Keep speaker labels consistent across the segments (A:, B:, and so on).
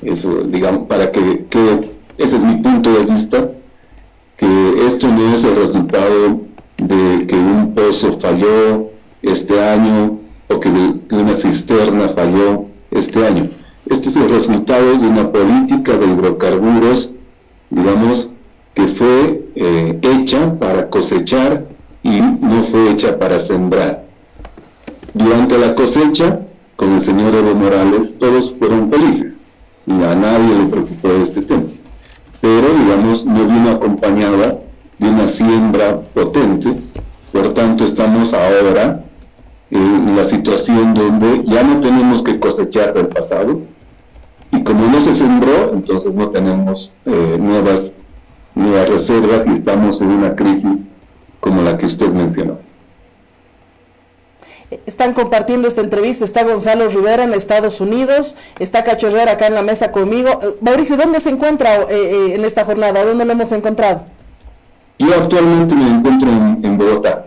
A: Eso, digamos, para que ese es mi punto de vista, que esto no es el resultado de que un pozo falló este año o que una cisterna falló este año. Este es el resultado de una política de hidrocarburos, digamos, que fue hecha para cosechar y no fue hecha para sembrar. Durante la cosecha, con el señor Evo Morales, todos fueron felices y a nadie le preocupó este tema. Pero, digamos, no vino acompañada de una siembra potente, por tanto estamos ahora en la situación donde ya no tenemos que cosechar del pasado, y como no se sembró, entonces no tenemos nuevas reservas y estamos en una crisis como la que usted mencionó.
B: Están compartiendo esta entrevista, está Gonzalo Rivera en Estados Unidos, está Cacho Herrera acá en la mesa conmigo. Mauricio, ¿dónde se encuentra en esta jornada? ¿Dónde lo hemos encontrado?
A: Yo actualmente me encuentro en Bogotá.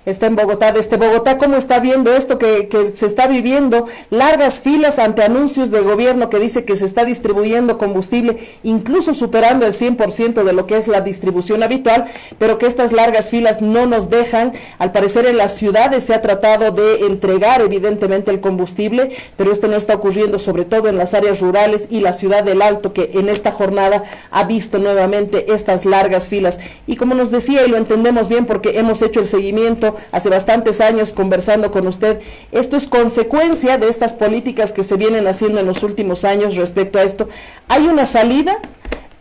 B: Está en Bogotá. Desde Bogotá, ¿cómo está viendo esto que se está viviendo? Largas filas ante anuncios del gobierno que dice que se está distribuyendo combustible, incluso superando el 100% de lo que es la distribución habitual, pero que estas largas filas no nos dejan. Al parecer en las ciudades se ha tratado de entregar evidentemente el combustible, pero esto no está ocurriendo sobre todo en las áreas rurales y la ciudad del Alto, que en esta jornada ha visto nuevamente estas largas filas. Y como nos decía, y lo entendemos bien porque hemos hecho el seguimiento hace bastantes años conversando con usted, esto es consecuencia de estas políticas que se vienen haciendo en los últimos años respecto a esto. ¿Hay una salida?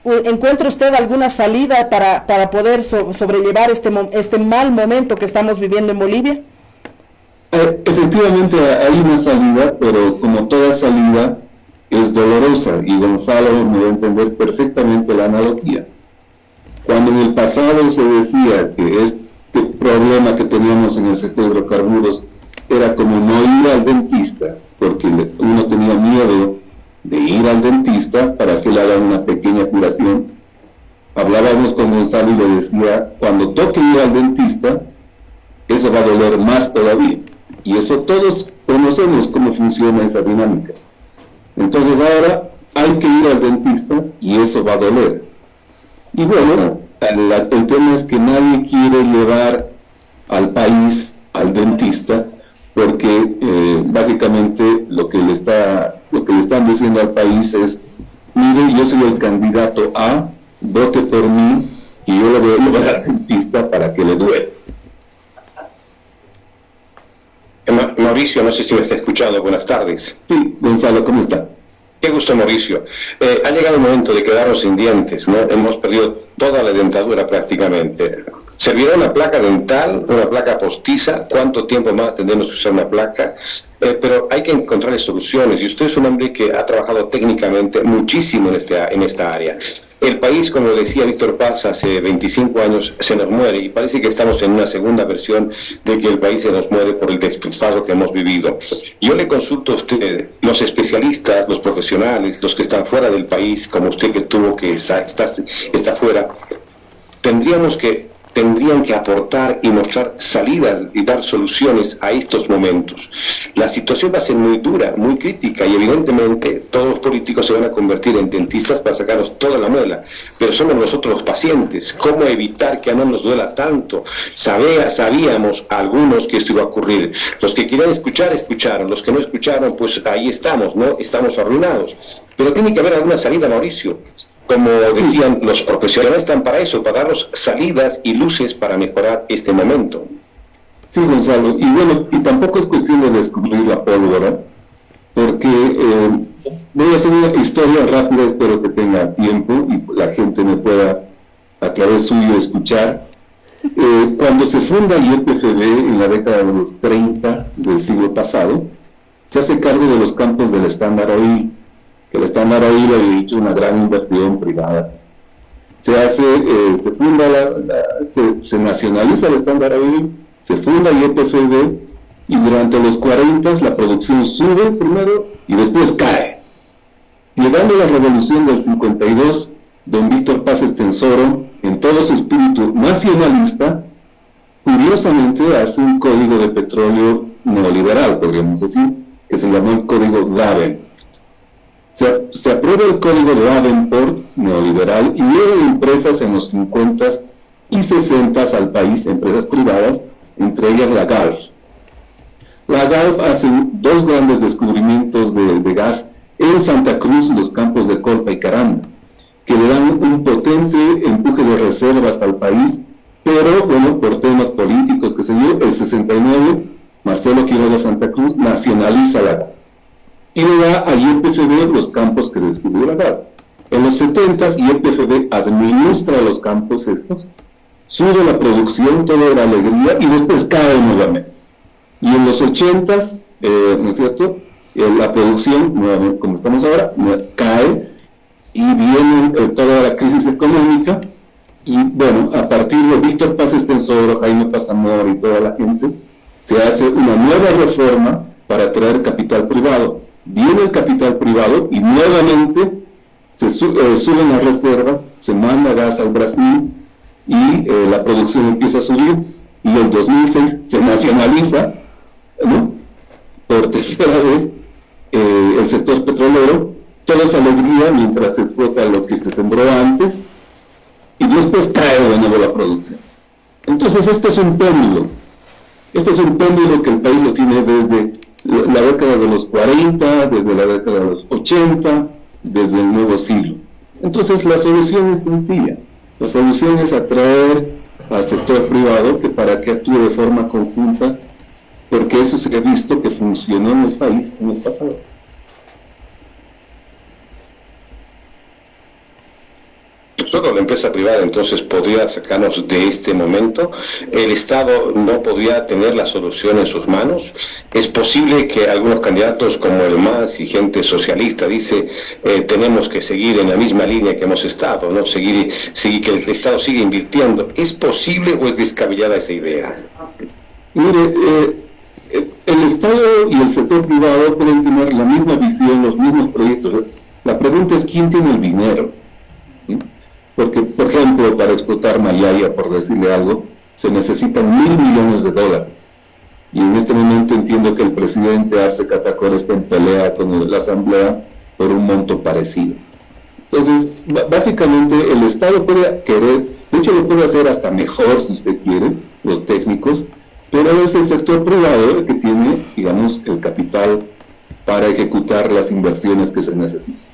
B: ¿Encuentra usted alguna salida para poder sobrellevar este mal momento que estamos viviendo en Bolivia?
A: Efectivamente hay una salida, pero como toda salida es dolorosa, y Gonzalo me va a entender perfectamente la analogía. Cuando en el pasado se decía que este problema que teníamos en el sector de hidrocarburos era como no ir al dentista, porque uno tenía miedo de ir al dentista para que le hagan una pequeña curación. Hablábamos con Gonzalo y le decía, cuando toque ir al dentista, eso va a doler más todavía. Y eso todos conocemos cómo funciona esa dinámica. Entonces ahora hay que ir al dentista y eso va a doler. Y bueno, el tema es que nadie quiere llevar al país al dentista, porque básicamente lo que le están diciendo al país es, mire, yo soy el candidato A, vote por mí y yo le voy a llevar al dentista para que le duele.
C: Mauricio, no sé si me está escuchando. Buenas tardes.
A: Sí, Gonzalo, ¿cómo está?
C: Qué gusto, Mauricio. Ha llegado el momento de quedarnos sin dientes, ¿no? Hemos perdido toda la dentadura prácticamente. ¿Servirá una placa dental, una placa postiza? ¿Cuánto tiempo más tendremos que usar una placa? Pero hay que encontrar soluciones, y usted es un hombre que ha trabajado técnicamente muchísimo en esta área. El país, como decía Víctor Paz hace 25 años, se nos muere, y parece que estamos en una segunda versión de que el país se nos muere por el despilfarro que hemos vivido. Yo le consulto a usted, los especialistas, los profesionales, los que están fuera del país, como usted que tuvo que está fuera, tendrían que aportar y mostrar salidas y dar soluciones a estos momentos. La situación va a ser muy dura, muy crítica, y evidentemente todos los políticos se van a convertir en dentistas para sacarnos toda la muela, pero somos nosotros los pacientes. ¿Cómo evitar que no nos duela tanto? Sabíamos algunos que esto iba a ocurrir. Los que querían escuchar, escucharon. Los que no escucharon, pues ahí estamos, ¿no? Estamos arruinados. Pero tiene que haber alguna salida, Mauricio. Como decían, los profesionales están para eso, para darnos salidas y luces para mejorar este momento.
A: Sí, Gonzalo, y bueno, y tampoco es cuestión de descubrir la pólvora, porque voy a hacer una historia rápida, espero que tenga tiempo y la gente me pueda a través suyo escuchar. Cuando se funda YPFB en la década de los 30 del siglo pasado, se hace cargo de los campos del Standard Oil, que el Standard Oil había hecho una gran inversión privada. Se nacionaliza el Standard Oil, se funda YPFB, y durante los 40 la producción sube primero y después cae. Llegando a la revolución del 52, don Víctor Paz Estenssoro, en todo su espíritu nacionalista, curiosamente hace un código de petróleo neoliberal, podríamos decir, que se llamó el Código Daven. Se aprueba el código de Davenport neoliberal y llegan empresas en los 50 y 60 al país, empresas privadas, entre ellas la Galp. La Galp hace dos grandes descubrimientos de gas en Santa Cruz, los campos de Colpa y Caranda, que le dan un potente empuje de reservas al país, pero bueno, por temas políticos, que se dio, el 69, Marcelo Quiroga Santa Cruz nacionaliza la Galp y le da a YPFB los campos que descubrió la Galp. En los 70 YPFB administra los campos estos, sube la producción, toda la alegría, y después cae nuevamente. Y en los 80, ¿no es cierto?, la producción, nuevamente como estamos ahora, cae, y viene toda la crisis económica, y bueno, a partir de Víctor Paz Estenssoro, Jaime Pazamor y toda la gente, se hace una nueva reforma para atraer capital privado. Viene el capital privado y nuevamente se suben las reservas, se manda gas al Brasil y la producción empieza a subir, y en 2006 se nacionaliza, ¿no?, por tercera vez el sector petrolero. Toda esa alegría mientras se explota lo que se sembró antes, y después cae de nuevo la producción. Entonces este es un péndulo que el país lo tiene desde la década de los 40, desde la década de los 80, desde el nuevo siglo. Entonces la solución es sencilla. La solución es atraer al sector privado para que actúe de forma conjunta, porque eso se ha visto que funcionó en el país en el pasado.
C: Solo la empresa privada entonces podría sacarnos de este momento. El Estado no podría tener la solución en sus manos. Es posible que algunos candidatos como el MAS y gente socialista dice tenemos que seguir en la misma línea que hemos estado, no seguir que el Estado siga invirtiendo. ¿Es posible o es descabellada esa idea?
A: Mire, el Estado y el sector privado pueden tener la misma visión, los mismos proyectos. La pregunta es quién tiene el dinero, ¿sí? Porque, por ejemplo, para explotar Mayaya, por decirle algo, se necesitan $1.000 millones. Y en este momento entiendo que el presidente Arce Catacora está en pelea con la Asamblea por un monto parecido. Entonces, básicamente el Estado puede querer, de hecho lo puede hacer hasta mejor si usted quiere, los técnicos, pero es el sector privado el que tiene, digamos, el capital para ejecutar las inversiones que se necesitan.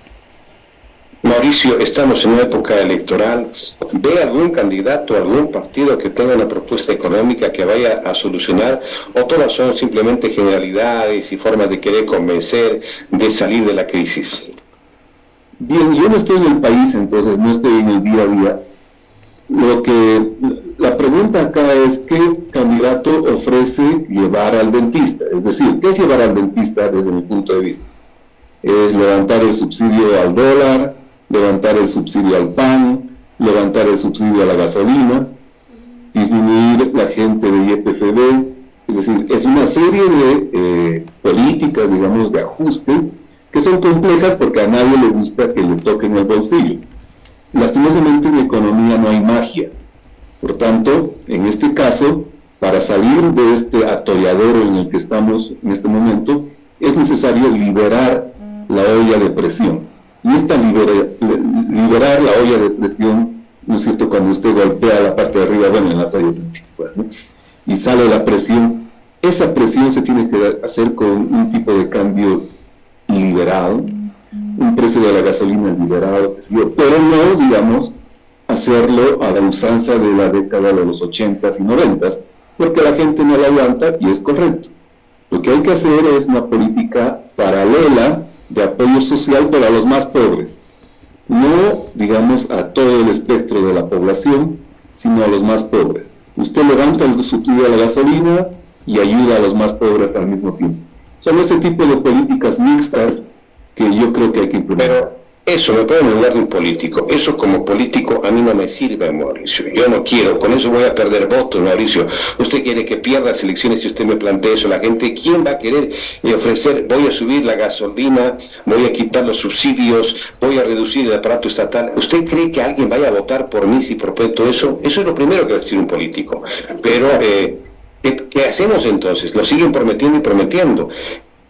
C: Mauricio, estamos en una época electoral. ¿Ve algún candidato, algún partido que tenga una propuesta económica que vaya a solucionar, o todas son simplemente generalidades y formas de querer convencer de salir de la crisis?
A: Bien, yo no estoy en el país, entonces no estoy en el día a día. La pregunta acá es ¿qué candidato ofrece llevar al dentista? Es decir, ¿qué es llevar al dentista desde mi punto de vista? Es levantar el subsidio al dólar, levantar el subsidio al pan, levantar el subsidio a la gasolina, disminuir la gente de YPFB. Es decir, es una serie de políticas, digamos, de ajuste que son complejas porque a nadie le gusta que le toquen el bolsillo. Lastimosamente en economía no hay magia. Por tanto, en este caso, para salir de este atolladero en el que estamos en este momento, es necesario liberar la olla de presión. Y esta liberar la olla de presión, ¿no es cierto?, cuando usted golpea la parte de arriba, bueno, en las ollas antiguas, ¿no?, y sale la presión, esa presión se tiene que hacer con un tipo de cambio liberado, un precio de la gasolina liberado, pero no, digamos, hacerlo a la usanza de la década de los 80s y 90s, porque la gente no la aguanta, y es correcto. Lo que hay que hacer es una política paralela de apoyo social para los más pobres, no, digamos, a todo el espectro de la población, sino a los más pobres. Usted levanta el subsidio a la gasolina y ayuda a los más pobres al mismo tiempo. Son ese tipo de políticas mixtas que yo creo que hay que implementar.
C: Pero eso me pone en lugar de un político. Eso como político a mí no me sirve, Mauricio. Yo no quiero, con eso voy a perder votos, Mauricio. Usted quiere que pierda las elecciones si usted me plantea eso. La gente, ¿quién va a querer ofrecer? Voy a subir la gasolina, voy a quitar los subsidios, voy a reducir el aparato estatal. ¿Usted cree que alguien vaya a votar por mí si propongo eso? Eso es lo primero que va a decir un político. Pero, ¿qué hacemos entonces? Lo siguen prometiendo y prometiendo.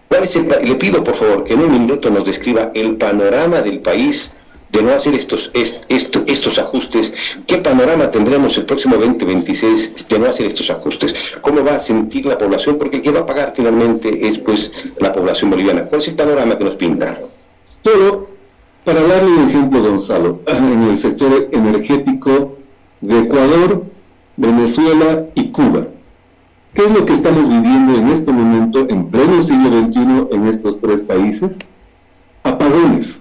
C: Le pido, por favor, que en un minuto nos describa el panorama del país de no hacer estos ajustes. ¿Qué panorama tendremos el próximo 2026 de no hacer estos ajustes? ¿Cómo va a sentir la población? Porque el que va a pagar finalmente es pues la población boliviana. ¿Cuál es el panorama que nos pinta?
A: Pero, para darle un ejemplo, Gonzalo, en el sector energético de Ecuador, Venezuela y Cuba, ¿qué es lo que estamos viviendo en este momento, en pleno siglo XXI, en estos tres países? Apagones,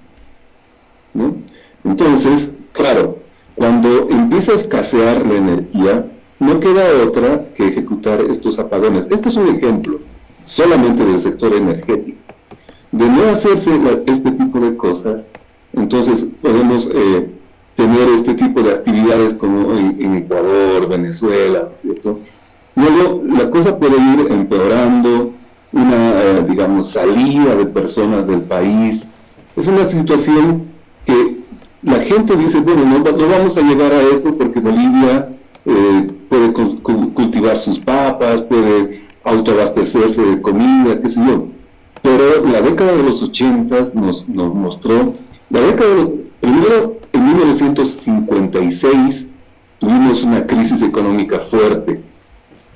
A: ¿no? Entonces, claro, cuando empieza a escasear la energía, no queda otra que ejecutar estos apagones. Este es un ejemplo solamente del sector energético. De no hacerse este tipo de cosas, entonces podemos tener este tipo de actividades como en Ecuador, Venezuela, ¿cierto? Luego la cosa puede ir empeorando, una, digamos, salida de personas del país. Es una situación que la gente dice, bueno, no vamos a llegar a eso porque Bolivia puede cultivar sus papas, puede autoabastecerse de comida, qué sé yo. Pero la década de los 80 nos mostró, primero en 1956 tuvimos una crisis económica fuerte,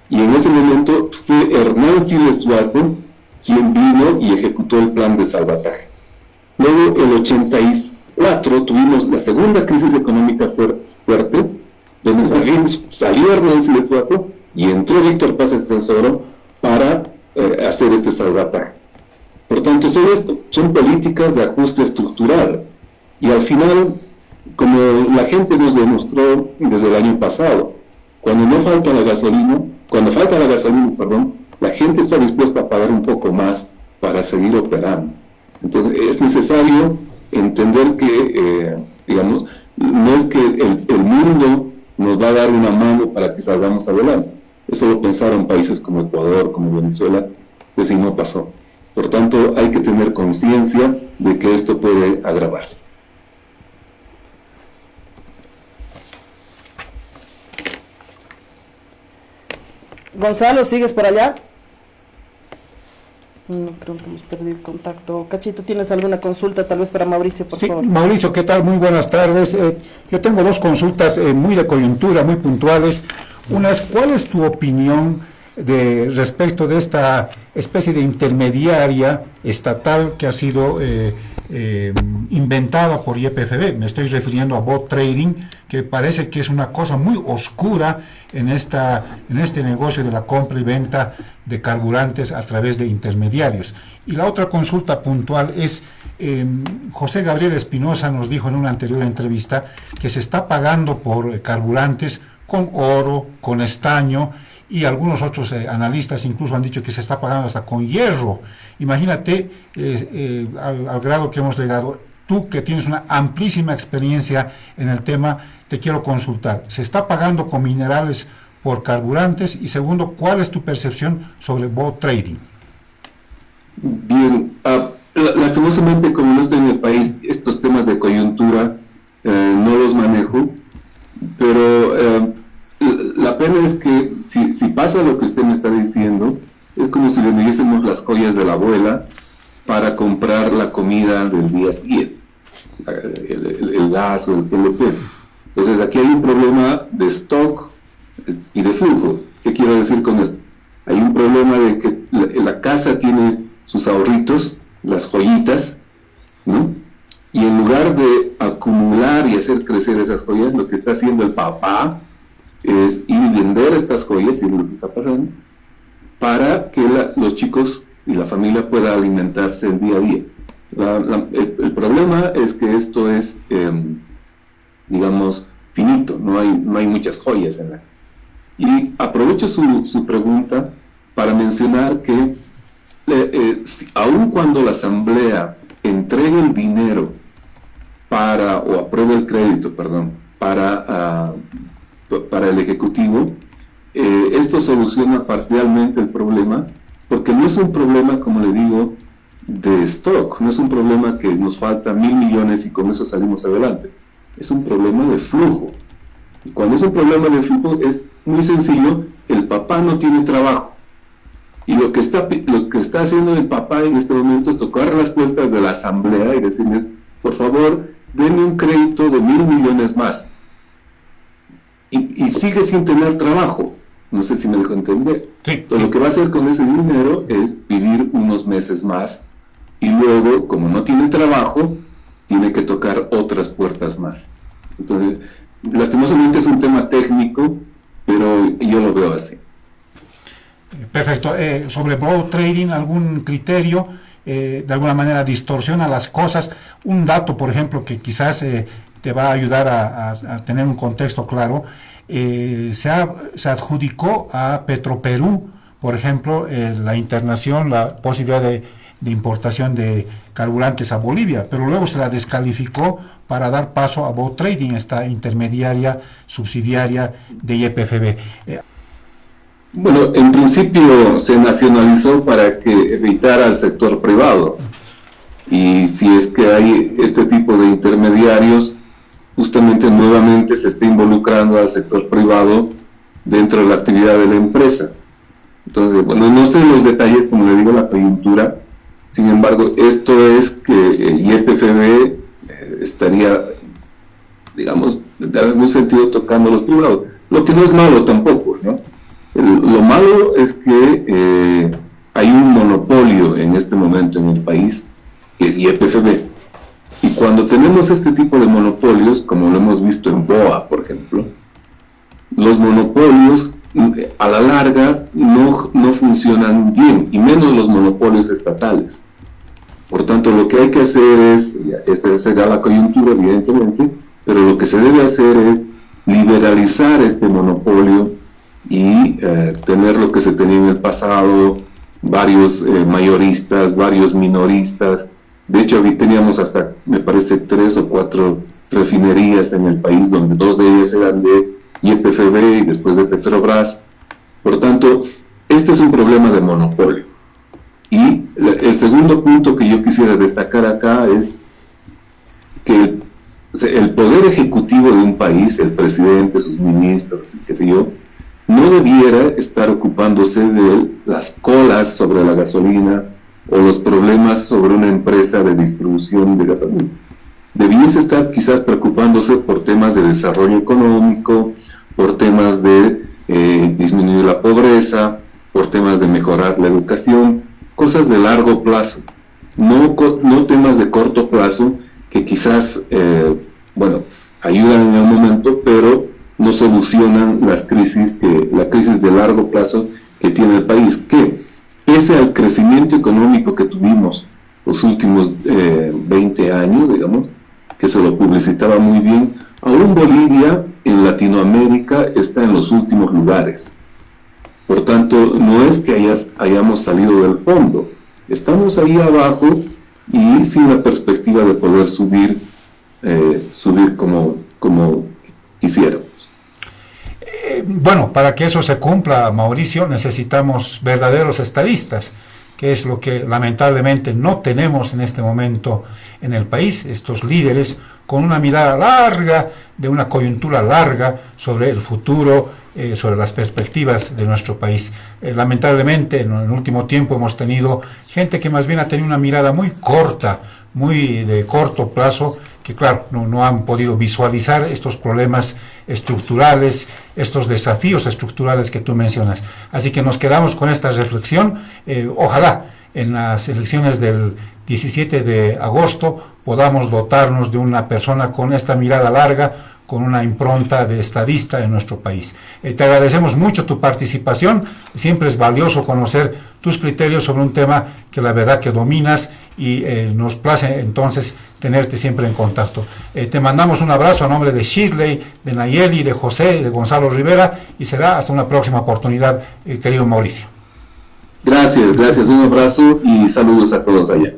A: y en ese momento fue Hernán Siles Suazo quien vino y ejecutó el plan de salvataje. Luego, en el 84, tuvimos la segunda crisis económica fuerte, donde también salió Hernán Siles Suazo y entró Víctor Paz Estenssoro para hacer este salvataje. Por tanto, son políticas de ajuste estructural. Y al final, como la gente nos demostró desde el año pasado, cuando falta la gasolina, la gente está dispuesta a pagar un poco más para seguir operando. Entonces, es necesario entender que, digamos, no es que el mundo nos va a dar una mano para que salgamos adelante. Eso lo pensaron países como Ecuador, como Venezuela, que si no pasó. Por tanto, hay que tener conciencia de que esto puede agravarse.
B: Gonzalo, ¿sigues por allá? No, creo que hemos perdido el contacto. Cachito, ¿tienes alguna consulta tal vez para Mauricio, por favor?
D: Mauricio, ¿qué tal? Muy buenas tardes. Yo tengo dos consultas muy de coyuntura, muy puntuales. Una es, ¿cuál es tu opinión respecto de esta especie de intermediaria estatal que ha sido inventada por YPFB? Me estoy refiriendo a bot trading, que parece que es una cosa muy oscura en este negocio de la compra y venta de carburantes a través de intermediarios. Y la otra consulta puntual es, José Gabriel Espinosa nos dijo en una anterior entrevista que se está pagando por carburantes con oro, con estaño, y algunos otros analistas incluso han dicho que se está pagando hasta con hierro. Imagínate al grado que hemos llegado. Tú, que tienes una amplísima experiencia en el tema, te quiero consultar. ¿Se está pagando con minerales por carburantes? Y segundo, ¿cuál es tu percepción sobre bot trading?
A: Bien, lastimosamente, como no estoy en el país, estos temas de coyuntura no los manejo, pero la pena es que si pasa lo que usted me está diciendo, es como si le diésemos las joyas de la abuela para comprar la comida del día siguiente, el gas o el GLP. Entonces aquí hay un problema de stock y de flujo. ¿Qué quiero decir con esto? Hay un problema de que la casa tiene sus ahorritos, las joyitas, ¿no? Y en lugar de acumular y hacer crecer esas joyas, lo que está haciendo el papá es ir y vender estas joyas, y es lo que está pasando, para que los chicos y la familia pueda alimentarse el día a día. El problema es que esto es, digamos, finito, no hay muchas joyas en la casa. Y aprovecho su pregunta para mencionar que aun cuando la Asamblea entregue el dinero o apruebe el crédito, para el Ejecutivo, esto soluciona parcialmente el problema, porque no es un problema, como le digo, de stock, no es un problema que nos falta 1.000 millones y con eso salimos adelante. Es un problema de flujo. Y cuando es un problema de flujo es muy sencillo, el papá no tiene trabajo Y lo que está haciendo el papá en este momento es tocar las puertas de la asamblea y decirle, por favor, denme un crédito de 1.000 millones más. Y sigue sin tener trabajo. No sé si me dejo entender.
D: Sí,
A: Entonces,
D: sí.
A: lo que va a hacer con ese dinero es vivir unos meses más y luego, como no tiene trabajo, tiene que tocar otras puertas más. Entonces, lastimosamente es un tema técnico, pero yo lo veo así.
D: Perfecto. Sobre Bow Trading, ¿algún criterio de alguna manera distorsiona las cosas? Un dato, por ejemplo, que quizás te va a ayudar a tener un contexto claro. Se adjudicó a Petroperú, por ejemplo, la posibilidad de importación de carburantes a Bolivia, pero luego se la descalificó para dar paso a Bow Trading, esta intermediaria subsidiaria de YPFB.
A: Bueno, en principio se nacionalizó para que evitara al sector privado. Y si es que hay este tipo de intermediarios, justamente nuevamente se está involucrando al sector privado dentro de la actividad de la empresa. Entonces, bueno, no sé los detalles, como le digo, la coyuntura. Sin embargo, esto es que YPFB estaría, digamos, en algún sentido tocando a los privados, lo que no es malo tampoco, ¿no? Lo malo es que hay un monopolio en este momento en el país, que es YPFB. Y cuando tenemos este tipo de monopolios, como lo hemos visto en BOA, por ejemplo, los monopolios a la larga no funcionan bien, y menos los monopolios estatales. Por tanto, lo que hay que hacer es, esta será la coyuntura evidentemente, pero lo que se debe hacer es liberalizar este monopolio y tener lo que se tenía en el pasado, varios mayoristas, varios minoristas. De hecho, teníamos hasta, me parece, 3 o 4 refinerías en el país, donde 2 de ellas eran de YPFB y después de Petrobras. Por tanto, este es un problema de monopolio. Y el segundo punto que yo quisiera destacar acá es que el poder ejecutivo de un país, el presidente, sus ministros, qué sé yo, no debiera estar ocupándose de las colas sobre la gasolina o los problemas sobre una empresa de distribución de gasolina. Debiese estar quizás preocupándose por temas de desarrollo económico, por temas de disminuir la pobreza, por temas de mejorar la educación, cosas de largo plazo, no temas de corto plazo que quizás, ayudan en el momento, pero no solucionan la crisis de largo plazo que tiene el país, que pese al crecimiento económico que tuvimos los últimos 20 años, digamos, que se lo publicitaba muy bien, aún Bolivia en Latinoamérica está en los últimos lugares. Por tanto, no es que hayamos salido del fondo, estamos ahí abajo y sin la perspectiva de poder subir como quisiéramos.
D: Bueno, para que eso se cumpla, Mauricio, necesitamos verdaderos estadistas, que es lo que lamentablemente no tenemos en este momento en el país, estos líderes con una mirada larga, de una coyuntura larga sobre el futuro, sobre las perspectivas de nuestro país. Lamentablemente, en el último tiempo hemos tenido gente que más bien ha tenido una mirada muy corta, muy de corto plazo, que claro, no han podido visualizar estos problemas estructurales, estos desafíos estructurales que tú mencionas. Así que nos quedamos con esta reflexión. Ojalá en las elecciones del 17 de agosto podamos dotarnos de una persona con esta mirada larga, con una impronta de estadista en nuestro país. Te agradecemos mucho tu participación, siempre es valioso conocer tus criterios sobre un tema que la verdad que dominas y nos place entonces tenerte siempre en contacto. Te mandamos un abrazo a nombre de Shirley, de Nayeli, de José y de Gonzalo Rivera y será hasta una próxima oportunidad, querido Mauricio.
A: Gracias, un abrazo y saludos a todos allá.